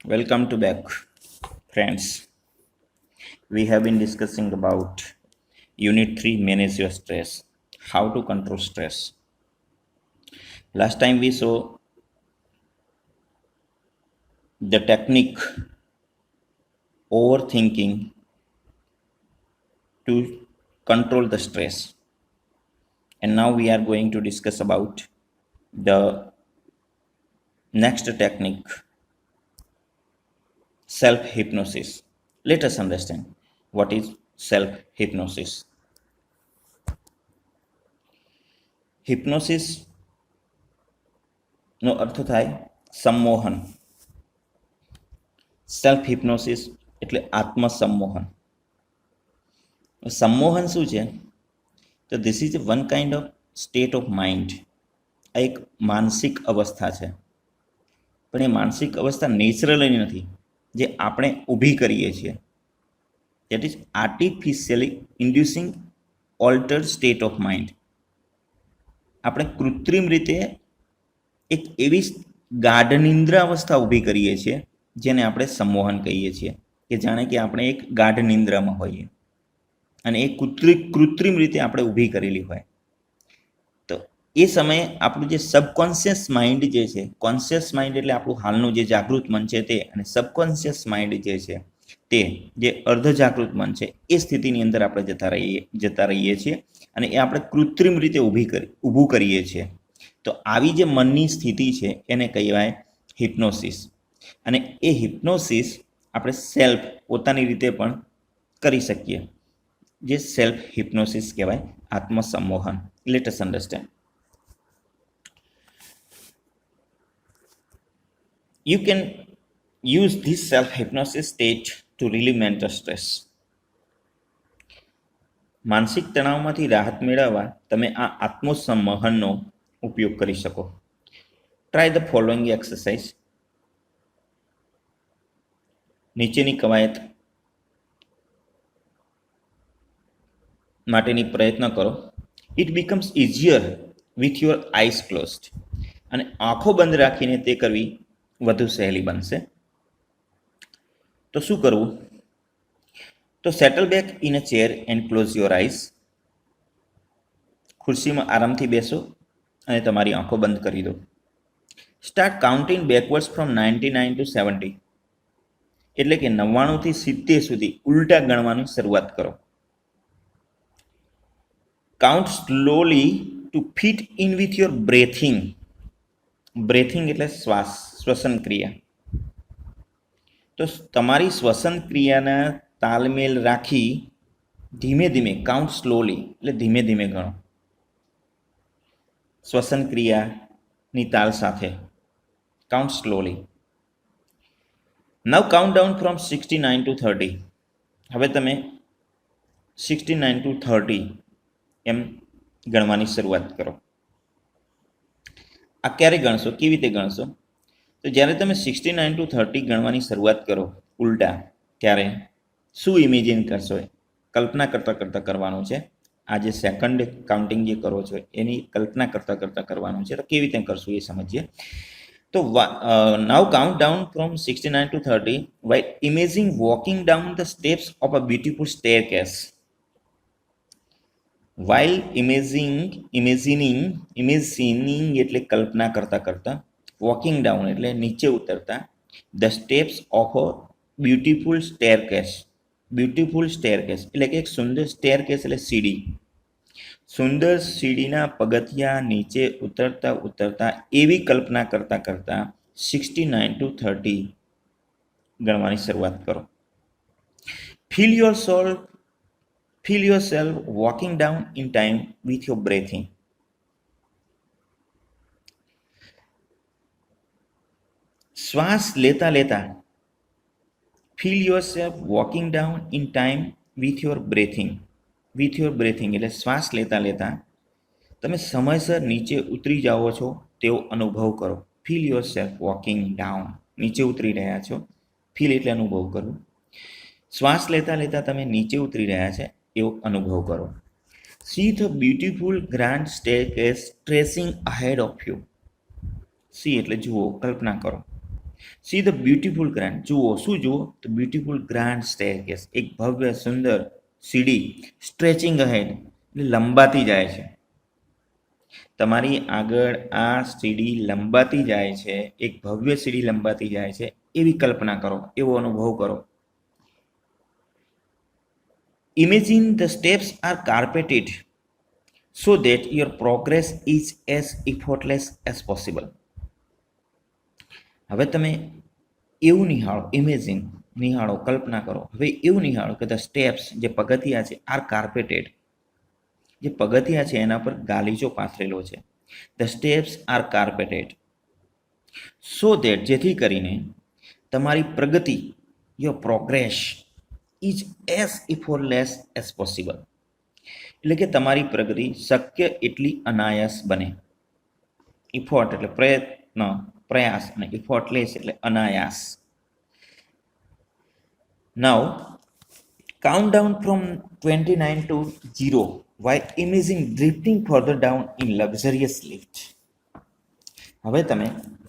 Welcome to back, friends. We have been discussing about Unit 3 Manage Your Stress. How to control stress. Last time we saw the technique overthinking to control the stress. And now we are going to discuss about the next technique, self hypnosis. Let us understand what is self hypnosis. Hypnosis નો અર્થ થાય સંમોહન. Self હિપ્નોસિસ એટલે આત્મસંમોહન. સંમોહન શું છે? તો this is one kind of state of mind. આ એક માનસિક અવસ્થા છે, પણ એ માનસિક અવસ્થા નેચરલી નથી, જે આપણે ઊભી કરીએ છીએ. That is artificially inducing altered state of mind. આપણે કૃત્રિમ રીતે એક એવી ગાઢ નિંદ્રા અવસ્થા ઊભી કરીએ છીએ જેને આપણે સંમોહન કહીએ છીએ, કે જાણે કે આપણે એક ગાઢ નિંદ્રામાં હોઈએ અને એ કૃત્રિમ રીતે આપણે ઊભી કરેલી હોય. તો એ સમયે આપણું જે સબકોન્શિયસ માઇન્ડ જે છે, કોન્શિયસ માઇન્ડ એટલે આપણું હાલનું જે જાગૃત મન છે તે, અને સબકોન્શિયસ માઇન્ડ જે છે તે, જે અર્ધ જાગૃત મન છે, એ સ્થિતિની અંદર આપણે જતા રહીએ છીએ અને એ આપણે કૃત્રિમ રીતે ઊભું કરીએ છીએ. તો આવી જે મનની સ્થિતિ છે એને કહેવાય હિપ્નોસિસ. અને એ હિપ્નોસિસ આપણે સેલ્ફ પોતાની રીતે પણ કરી શકીએ, જે સેલ્ફ હિપ્નોસિસ કહેવાય, આત્મસંમોહન. Let us understand. You can use this self hypnosis state to relieve mental stress. માનસિક તણાવમાંથી રાહત મેળવવા તમે આ આત્મસંમોહનનો ઉપયોગ કરી શકો. Try the following exercise. નીચેની કવાયત માટેની પ્રયત્ન કરો. It becomes easier with your eyes closed. અને આંખો બંધ રાખીને તે કરવી વધુ સહેલી બનશે. તો શું કરવું? તો settle back in a chair and close your eyes. ખુરશીમાં આરામથી બેસો અને તમારી આંખો બંધ કરી દો. Start counting backwards from 99 to 70. એટલે કે 99 થી 70 સુધી ઉલટા ગણવાની શરૂઆત કરો. Count slowly to fit in with your breathing. Breathing એટલે શ્વસન ક્રિયા. તો તમારી શ્વસન ક્રિયાના તાલમેલ રાખી ધીમે ધીમે, કાઉન્ટ સ્લોલી એટલે ધીમે ધીમે ગણો, શ્વસન ક્રિયાની તાલ સાથે. Count slowly. નવ કાઉન્ટ ડાઉન ફ્રોમ 69 to 30. હવે તમે 69 to 30 એમ ગણવાની શરૂઆત કરો. આ ક્યારે ગણશો, કેવી રીતે ગણશો? તો જ્યારે તમે 69 to 30 ગણવાની શરૂઆત કરો ઉલટા, ત્યારે શું ઇમેજિન કરશો? કલ્પના કરતાં કરવાનું છે. આ જે સેકન્ડ કાઉન્ટિંગ જે કરો છો એની કલ્પના કરતાં કરવાનું છે. તો કેવી રીતે કરશું એ સમજીએ. તો નાઉ count down from 69 to 30 while imagining walking down the steps of a beautiful staircase. while imagining એટલે કલ્પના કરતાં, walking down એટલે નીચે ઉતરતા, the steps of a beautiful staircase. Beautiful staircase એટલે કે એક સુંદર સ્ટેરકેસ એટલે સીડી. સુંદર સીડીના પગથિયા નીચે ઉતરતા એવી કલ્પના કરતાં 69 to 30 ગણવાની શરૂઆત કરો. Feel yourself walking down in time with your breathing. શ્વાસ લેતા feel yourself walking down in time with your breathing. એટલે શ્વાસ લેતા તમે સમયસર નીચે ઉતરી જાઓ છો તેવો અનુભવ કરો. ફીલ yourself walking down, નીચે ઉતરી રહ્યા છો. ફીલ એટલે અનુભવ કરવું. શ્વાસ લેતા તમે નીચે ઉતરી રહ્યા છે એવો અનુભવ કરો. See the beautiful grand staircase stretching ahead of you. C એટલે જુઓ, કલ્પના કરો. સી ધ બ્યુટીફુલ ગ્રાન્ડ, જુઓ શું જુઓ? તો બ્યુટીફુલ ગ્રાન્ડ સ્ટેરકેસ, એક ભવ્ય સુંદર સીડી, સ્ટ્રેચિંગ અહેડ, એટલે લંબાતી જાય છે. તમારી આગળ આ સીડી લંબાતી જાય છે, એક ભવ્ય સીડી લંબાતી જાય છે, એવી કલ્પના કરો, એવો અનુભવ કરો. Imagine the steps are carpeted so that your progress is as effortless as possible. હવે તમે એવું નિહાળો, ઇમેજિન નિહાળો, કલ્પના કરો. હવે એવું નિહાળો કે ધ સ્ટેપ્સ, જે પગથિયા છે, આર કાર્પેટેડ, જે પગથિયા છે એના પર ગાલીચો પાથરેલો છે. The steps are carpeted so that, જેથી કરીને તમારી પ્રગતિ, your progress is as effortless as possible, એટલે કે તમારી પ્રગતિ શક્ય એટલી અનાયાસ બને. ઇફોર્ટ એટલે પ્રયત્ન, પ્રયાસ, અને ઇફોર્ટલેસ એટલે અનાયાસ. નાઉ count down from 29 to 0 while imaging drifting further down in luxurious lift. હવે તમે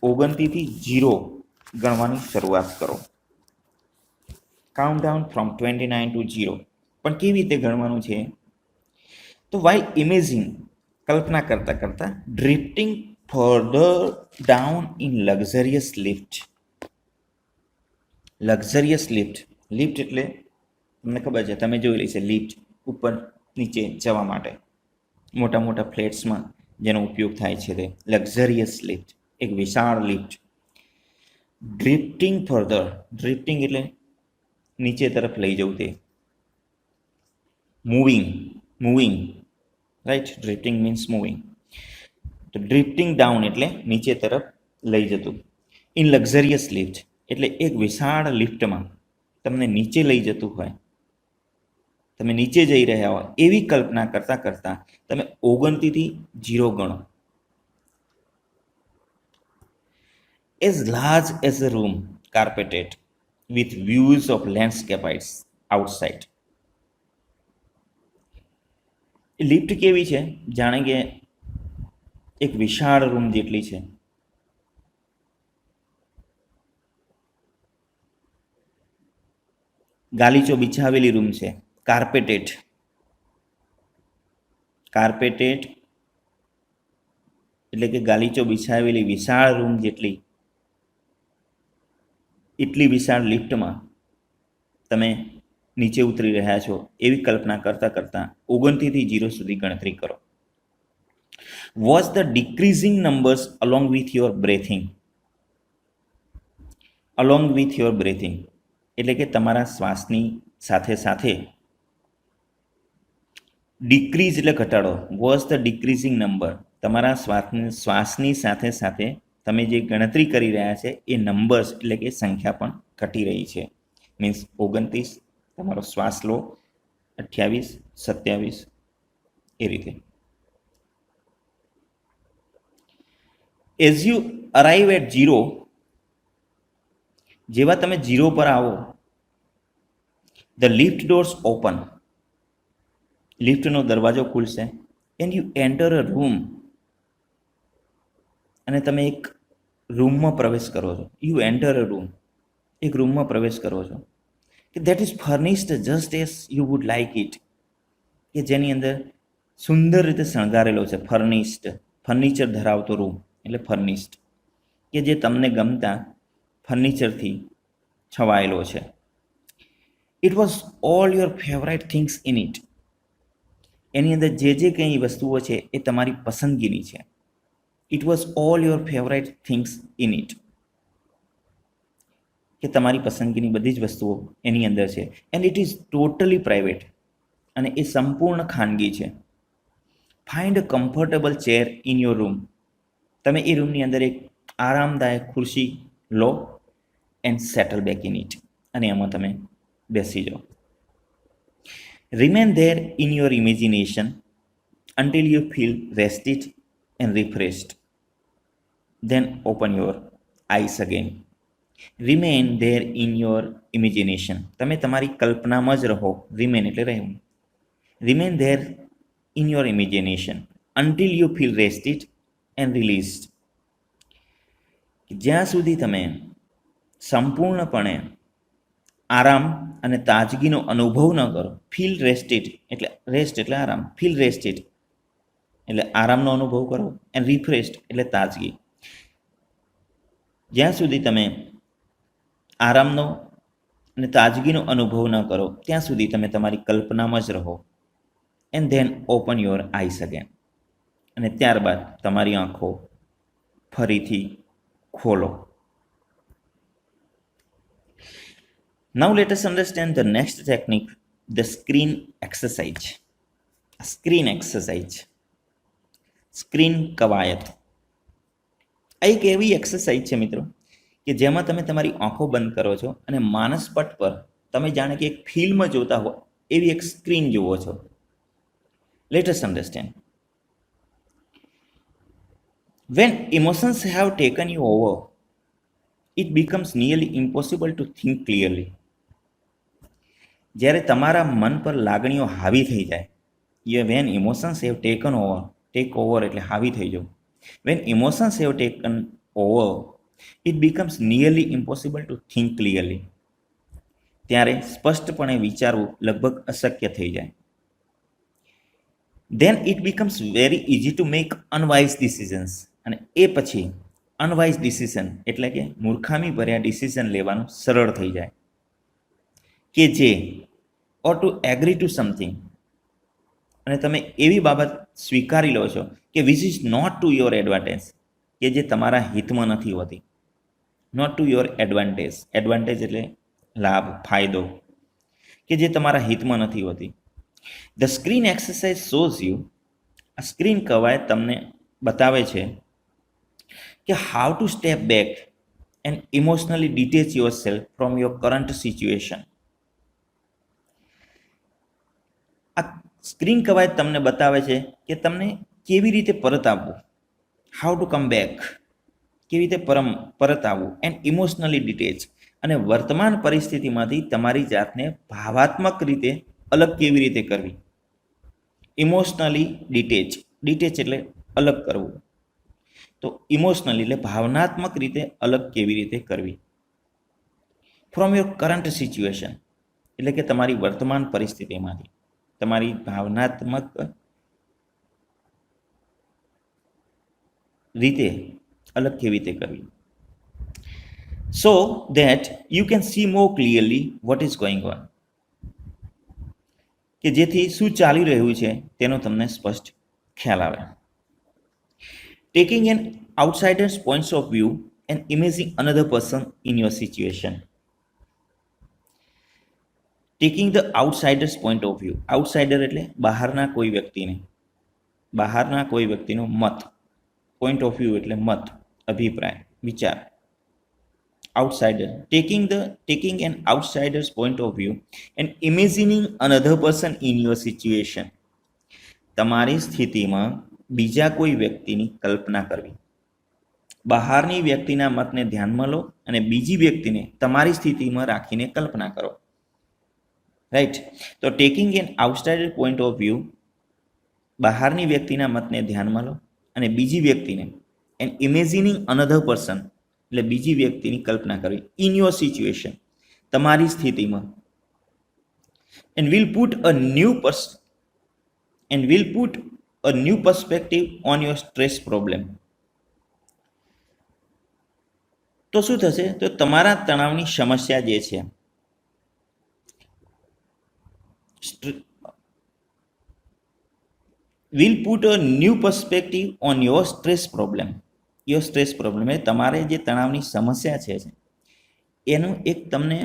29 થી 0 ગણવાની શરૂઆત કરો. Count down from 29 to 0. પણ કેવી રીતે ગણવાનું છે? તો વાઇલ ઇમેજિંગ, કલ્પના કરતા કરતા, ડ્રિફ્ટિંગ further down in luxurious lift. Luxurious lift, lift એટલે તમને ખબર છે, તમે જોયેલી છે લિફ્ટ, ઉપર નીચે જવા માટે મોટા મોટા ફ્લેટ્સમાં જેનો ઉપયોગ થાય છે તે લક્ઝરિયસ લિફ્ટ, એક વિશાળ લિફ્ટ. ડ્રિફ્ટિંગ ફર્ધર, ડ્રિફ્ટિંગ એટલે નીચે તરફ લઈ જવું, તે મૂવિંગ, રાઈટ? ડ્રિફ્ટિંગ means moving. તો ડ્રિફ્ટિંગ ડાઉન એટલે નીચે તરફ લઈ જતું. ઇન લક્ઝરિયસ લિફ્ટ એટલે એક વિશાળ લિફ્ટમાં તમને નીચે લઈ જતું હોય, તમે નીચે જઈ રહ્યા હોય એવી કલ્પના કરતા કરતા તમે 29 થી 0 ગણો. As large as a room carpeted with views of landscapes outside. Lift કેવી છે? જાણે કે એક વિશાળ રૂમ જેટલી છે. ગાલીચો બિછાવેલી રૂમ છે, કાર્પેટેડ. કાર્પેટેડ એટલે કે ગાલીચો બિછાવેલી વિશાળ રૂમ જેટલી, એટલી વિશાળ લિફ્ટમાં તમે નીચે ઉતરી રહ્યા છો એવી કલ્પના કરતા કરતા 29 થી 0 સુધી ગણતરી કરો. Watch the decreasing numbers along with your breathing. Along with your breathing એટલે કે તમારા શ્વાસની સાથે સાથે. ડિક્રીઝ એટલે ઘટાડો. વોચ ધ ડિક્રીઝિંગ નંબર, તમારા શ્વાસની સાથે સાથે તમે જે ગણતરી કરી રહ્યા છે એ નંબર્સ એટલે કે સંખ્યા પણ ઘટી રહી છે. મીન્સ 29, તમારો શ્વાસ લો, 28, 27, એ રીતે. એઝ યુ અરાઈવ એટ 0, જેવા તમે 0 પર આવો, ધ લિફ્ટ ડોર્સ ઓપન, લિફ્ટનો દરવાજો ખુલશે. And you enter a room, અને તમે એક રૂમમાં પ્રવેશ કરો છો. યુ એન્ટર અ રૂમ, એક રૂમમાં પ્રવેશ કરો છો કે that is furnished just as you would like it, કે જેની અંદર સુંદર રીતે શણગારેલો છે. ફર્નિશ્ડ, ફર્નિચર ધરાવતો રૂમ એટલે ફર્નિશ્ડ, કે જે તમને ગમતા ફર્નિચરથી છવાયેલો છે. It was all your favourite things in it, એની અંદર જે જે કંઈ વસ્તુઓ છે એ તમારી પસંદગીની છે. It was all your favourite things in it, કે તમારી પસંદગીની બધી જ વસ્તુઓ એની અંદર છે. And it is totally private, અને એ સંપૂર્ણ ખાનગી છે. Find a comfortable chair in your room, તમે એ રૂમની અંદર એક આરામદાયક ખુરશી લો and settle back in it, અને એમાં તમે બેસી જાઓ. Remain there in your imagination until you feel rested and refreshed. Then open your eyes again. Remain there in your imagination. તમે તમારી કલ્પનામાં જ રહો. રિમેન એટલે રહેવું. Remain there in your imagination until you feel rested and released. જ્યાં સુધી તમે સંપૂર્ણપણે આરામ અને તાજગીનો અનુભવ ન કરો. ફીલ રેસ્ટેડ એટલે રેસ્ટ એટલે આરામ, ફીલ રેસ્ટેડ એટલે આરામનો અનુભવ કરો, એન્ડ રિફ્રેશ્ડ એટલે તાજગી. જ્યાં સુધી તમે આરામનો અને તાજગીનો અનુભવ ન કરો ત્યાં સુધી તમે તમારી કલ્પનામાં જ રહો. And then open your eyes again, અને ત્યારબાદ તમારી આંખો ફરીથી ખોલો. Now let us understand the next technique, the screen exercise. Screen exercise, screen કવાયત. આ એક એવી એક્સરસાઇઝ છે મિત્રો કે જેમાં તમે તમારી આંખો બંધ કરો છો અને માનસપટ પર તમે જાણે કે એક ફિલ્મ જોતા હો એવી એક સ્ક્રીન જુઓ છો. Let us understand. When emotions have taken you over, it becomes nearly impossible to think clearly. જ્યારે તમારા મન પર લાગણીઓ હાવી થઈ જાય, when emotions have taken over, take over એટલે હાવી થઈ જવું. When emotions have taken over, it becomes nearly impossible to think clearly. ત્યારે સ્પષ્ટપણે વિચારવું લગભગ અશક્ય થઈ જાય. Then it becomes very easy to make unwise decisions. અને એ પછી અનવાઇઝ ડિસિઝન એટલે કે મૂર્ખામી ભર્યા ડિસિઝન લેવાનું સરળ થઈ જાય. કે જે or to agree to something, અને તમે એવી બાબત સ્વીકારી લો છો કે which is not to your advantage, કે જે તમારા હિતમાં નથી હોતી. Not to your advantage, advantage એટલે લાભ, ફાયદો, કે જે તમારા હિતમાં નથી હોતી. The screen exercise shows you, આ સ્ક્રીન કવાયત તમને બતાવે છે કે how to step back and emotionally detach yourself from your current situation. આ સ્ક્રીન કવાયત તમને બતાવે છે કે તમને કેવી રીતે પરત આવવું, હાઉ ટુ કમ બેક, કેવી રીતે પરત આવવું, એન્ડ ઇમોશનલી ડિટેચ, અને વર્તમાન પરિસ્થિતિમાંથી તમારી જાતને ભાવાત્મક રીતે અલગ કેવી રીતે કરવી. ઇમોશનલી ડિટેચ, ડિટેચ એટલે અલગ કરવું, તો ઇમોશનલી એટલે ભાવનાત્મક રીતે અલગ કેવી રીતે કરવી. ફ્રોમ યોર કરંટ સિચ્યુએશન એટલે કે તમારી વર્તમાન પરિસ્થિતિમાંથી તમારી ભાવનાત્મક રીતે અલગ કેવી રીતે કરવી. So that you can see more clearly vote is going on, કે જેથી શું ચાલી રહ્યું છે તેનો તમને સ્પષ્ટ ખ્યાલ આવે. Taking an outsider's points of view and imaging another person in your situation. Taking the outsider's point of view, outsider એટલે બહારના કોઈ વ્યક્તિને, બહારના કોઈ વ્યક્તિનો મત, પોઈન્ટ ઓફ વ્યૂ એટલે મત, અભિપ્રાય, વિચાર. Outsider, taking an outsider's point of view and imagining another person in your situation. તમારી સ્થિતિમાં બીજા કોઈ વ્યક્તિની કલ્પના કરવી. બહારની વ્યક્તિના મતને ધ્યાનમાં લો અને બીજી વ્યક્તિને તમારી સ્થિતિમાં રાખીને કલ્પના કરો. રાઈટ, તો taking an outsider point of view, બહારની વ્યક્તિના મતને ધ્યાનમાં લો અને બીજી વ્યક્તિને, એન્ડ ઇમેજિનિંગ અનધર પર્સન એટલે બીજી વ્યક્તિની કલ્પના કરવી, ઇન યોર સિચ્યુએશન તમારી સ્થિતિમાં. And will put a new perspective on your stress problem. તો શું થશે, તો તમારા તણાવની સમસ્યા જે છે, will put a new perspective on your stress problem. Your stress problem એટલે તમારે જે તણાવની સમસ્યા છે એનું એક તમને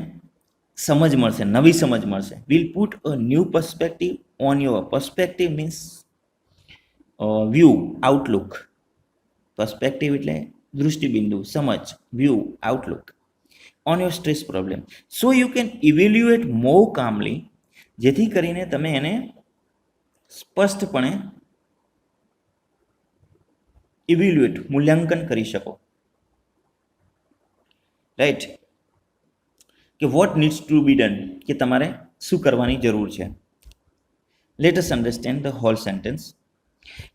સમજ મળશે, નવી સમજ મળશે. Will put a new perspective on your, perspective means view, outlook. Perspective એટલે દૃષ્ટિબિંદુ, સમજ, view, outlook on your stress problem. So you can evaluate more calmly, જેથી કરીને તમે એને સ્પષ્ટપણે ઇવેલ્યુએટ, મૂલ્યાંકન કરી શકો. રાઈટ, કે what needs to be done, કે તમારે શું કરવાની જરૂર છે. Let us understand the whole sentence.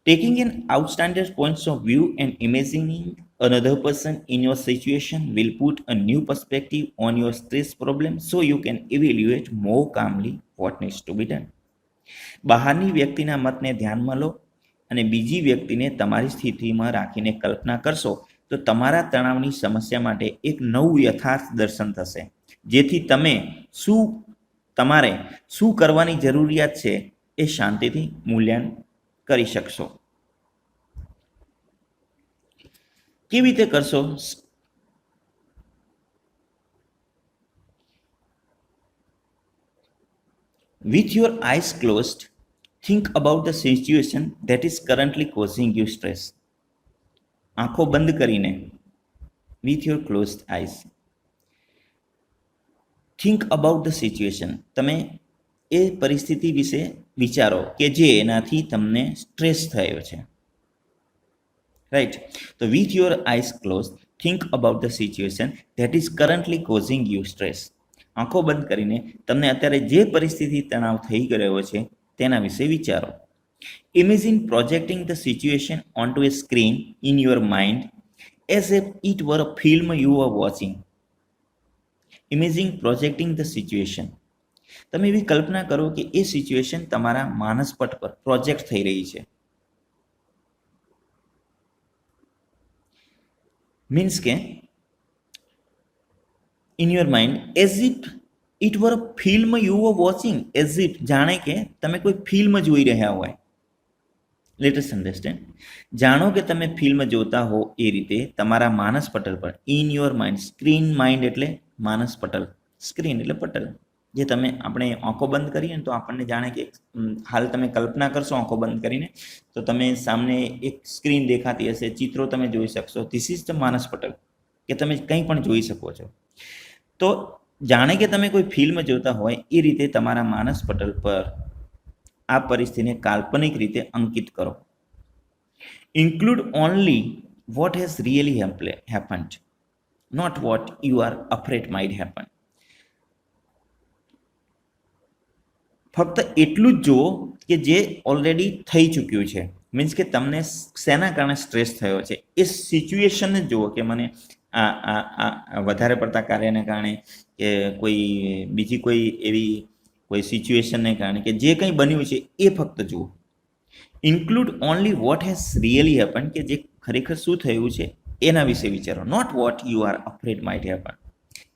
Taking an outstander points of view and imagining another person in your situation will put a new perspective on your stress problem so you can evaluate more calmly what needs to be done. બહારની વ્યક્તિના મતને ધ્યાનમાં લો અને બીજી વ્યક્તિને તમારી સ્થિતિમાં રાખીને કલ્પના કરશો તો તમારા તણાવની સમસ્યા માટે એક નવું યથાર્થ દર્શન થશે, જેથી તમારે શું કરવાની જરૂરિયાત છે એ શાંતિથી મૂલ્યાંકન કરી શકશો. કેવી રીતે કરશો? With your eyes closed, think about the situation that is currently causing you stress. આંખો બંધ કરીને, with your closed eyes, think about the situation. તમે એ પરિસ્થિતિ વિશે વિચારો કે જે એનાથી તમને સ્ટ્રેસ થયો છે. રાઈટ, તો with your eyes closed, think about the situation that is currently causing you stress. આંખો બંધ કરીને તમને અત્યારે જે પરિસ્થિતિ તણાવ થઈ રહ્યો છે તેના વિશે વિચારો. Imagine projecting the situation onto a screen in your mind as if it were a film you were watching. Imagine projecting the situation. તમે એવી કલ્પના કરો કે એ સિચ્યુએશન તમારા માનસપટ પર પ્રોજેક્ટ થઈ રહી છે. મીન્સ કે in your mind as if it were a film you were watching, as if જાણે કે તમે કોઈ ફિલ્મ જોઈ રહ્યા હોય. Let us understand. જાણો કે તમે ફિલ્મ જોતા હો એ રીતે તમારા માનસ પટલ પર, in your mind, screen mind એટલે માનસ પટલ, સ્ક્રીન એટલે પટલ, જે તમે આપણે આંખો બંધ કરીએ તો આપણને જાણે કે હાલ તમે કલ્પના કરશો આંખો બંધ કરીને તો તમે સામે એક સ્ક્રીન દેખાતી હશે, ચિત્રો તમે જોઈ શકશો. ધીસ ઇઝ ધ માનસ પટલ, કે તમે કંઈ પણ જોઈ શકો છો. તો જાણે કે તમે કોઈ ફિલ્મ જોતા હોય એ રીતે તમારા માનસ પટલ પર આ પરિસ્થિતિને કાલ્પનિક રીતે અંકિત કરો. Include only what has really happened, not what you are afraid might happen. ફક્ત એટલું જ જુઓ કે જે ઓલરેડી થઈ ચૂક્યું છે. મીન્સ કે તમને શેના કારણે સ્ટ્રેસ થયો છે એ સિચ્યુએશનને જુઓ કે મને આ વધારે પડતા કાર્યને કારણે કે કોઈ બીજી કોઈ એવી કોઈ સિચ્યુએશનને કારણે કે જે કંઈ બન્યું છે એ ફક્ત જુઓ. Include only what has really happen, કે જે ખરેખર શું થયું છે એના વિશે વિચારો. Not what you are afraid might happen,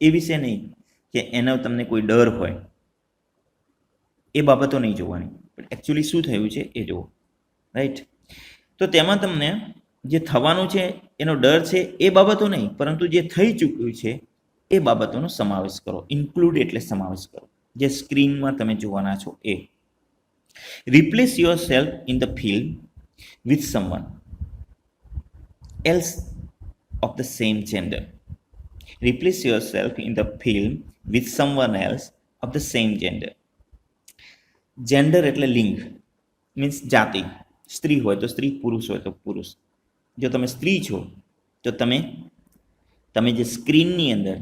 એ વિશે નહીં કે એનો તમને કોઈ ડર હોય, એ બાબતો નહીં જોવાની, પણ એકચ્યુઅલી શું થયું છે એ જુઓ. રાઈટ, તો તેમાં તમને જે થવાનું છે એનો ડર છે એ બાબતો નહીં, પરંતુ જે થઈ ચૂક્યું છે એ બાબતોનો સમાવેશ કરો. ઇન્ક્લુડ એટલે સમાવેશ કરો, જે સ્ક્રીનમાં તમે જોવાના છો એ. Replace yourself in the film with someone else of the same gender. Replace yourself in the film with someone else of the same gender. Gender એટલે લિંગ, મીન્સ જાતિ. સ્ત્રી હોય તો સ્ત્રી, પુરુષ હોય તો પુરુષ. જો તમે સ્ત્રી છો તો તમે જે સ્ક્રીનની અંદર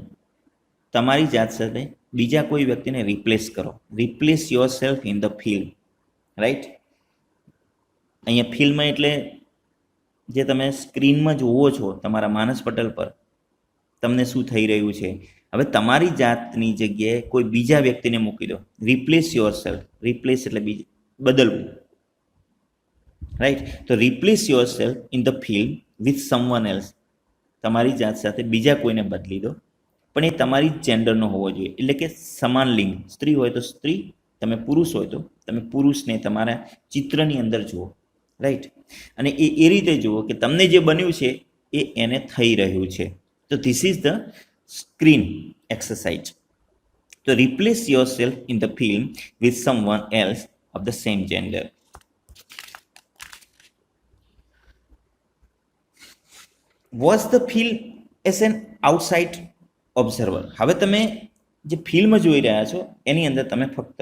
તમારી જાત સાથે બીજા કોઈ વ્યક્તિને રિપ્લેસ કરો. Replace yourself in the film. Right, અહીંયા ફિલ્મ એટલે જે તમે સ્ક્રીનમાં જુઓ છો તમારા માનસ પટલ પર તમને શું થઈ રહ્યું છે, હવે તમારી જાતની જગ્યાએ કોઈ બીજા વ્યક્તિને મૂકી દો. રિપ્લેસ યોર સેલ્ફ, રિપ્લેસ એટલે બદલવું. રાઈટ, તો replace yourself in the film with someone else. તમારી જાત સાથે બીજા કોઈને બદલી દો, પણ એ તમારી જેન્ડરનો હોવો જોઈએ, એટલે કે સમાન લિંગ. સ્ત્રી હોય તો સ્ત્રી, તમે પુરુષ હોય તો તમે પુરુષને તમારા ચિત્રની અંદર જુઓ. રાઈટ, અને એ રીતે જુઓ કે તમને જે બન્યું છે એ એને થઈ રહ્યું છે. તો this is the screen exercise. તો replace yourself in the film with someone else of the same gender. Watch the film as an outside observer. હવે તમે જે ફિલ્મ જોઈ રહ્યા છો એની અંદર તમે ફક્ત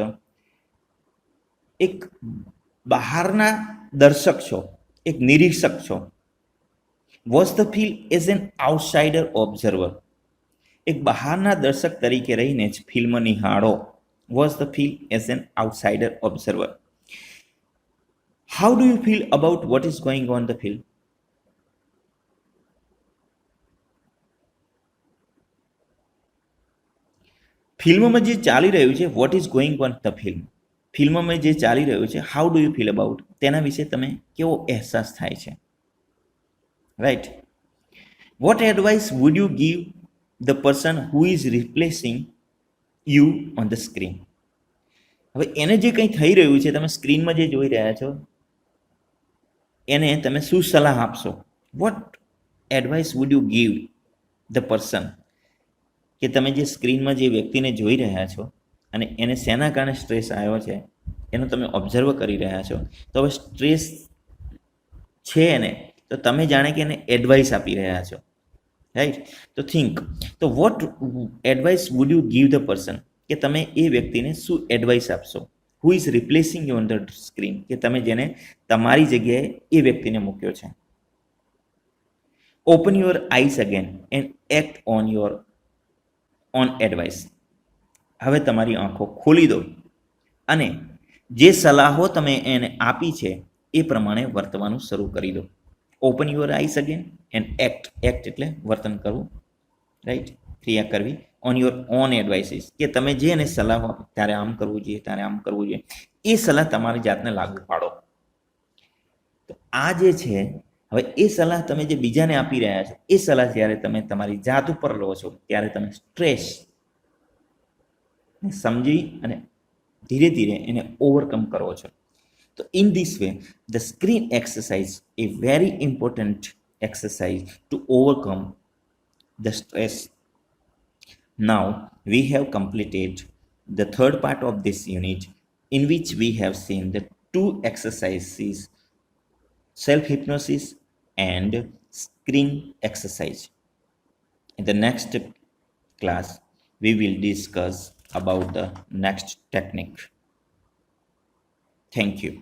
એક બહારના દર્શક છો, એક નિરીક્ષક છો. Watch the film as N outsider observer. એક બહારના દર્શક તરીકે રહીને જ ફિલ્મ નિહાળો. Watch the film as N outsider observer. How do you feel about what is going on the film? ફિલ્મમાં જે ચાલી રહ્યું છે, what is going on the film, ફિલ્મમાં જે ચાલી રહ્યું છે, how do you feel about, તેના વિશે તમે કેવો અહેસાસ થાય છે, right. What advice would you give the person who is replacing you on the screen. હવે એને જે કંઈ થઈ રહ્યું છે, તમે સ્ક્રીનમાં જે જોઈ રહ્યા છો, એને તમે શું સલાહ આપશો? What advice would you give the person, કે તમે જે સ્ક્રીનમાં જે વ્યક્તિને જોઈ રહ્યા છો અને એને શેના કારણે સ્ટ્રેસ આવ્યો છે એનું તમે ઓબ્ઝર્વ કરી રહ્યા છો, તો હવે સ્ટ્રેસ છે એને, તો તમે જાણે કે એને એડવાઇસ આપી રહ્યા છો, રાઈટ. તો થિંક, તો what advice would you give the person, કે તમે એ વ્યક્તિને શું એડવાઇસ આપશો, who is replacing you on the screen, કે તમે જેને તમારી જગ્યાએ એ વ્યક્તિને મૂક્યો છે. Open your eyes again and act on your own advice. હવે તમારી આંખો ખોલી દો અને જે સલાહો તમે એને આપી છે એ પ્રમાણે વર્તવાનું શરૂ કરી દો. Open your eyes again and act, act એટલે વર્તન કરવું, રાઈટ, ક્રિયા કરવી. ઓન યોર ઓન એડવાઇસીસ, કે તમે જે એને સલાહ આપો ત્યારે આમ કરવું જોઈએ, ત્યારે આમ કરવું જોઈએ, એ સલાહ તમારી જાતને લાગુ પાડો. તો આ જે છે, હવે એ સલાહ તમે જે બીજાને આપી રહ્યા છો, એ સલાહ જ્યારે તમે તમારી જાત ઉપર લો છો ત્યારે તમે સ્ટ્રેસ સમજી અને ધીરે ધીરે એને ઓવરકમ કરો છો. તો in this way the screen exercise A very important exercise two overcome the stress. Now we have completed the third part of this unit, in which we have seen the two exercises, self hypnosis and screen exercise. In the next class we will discuss about the next technique. Thank you.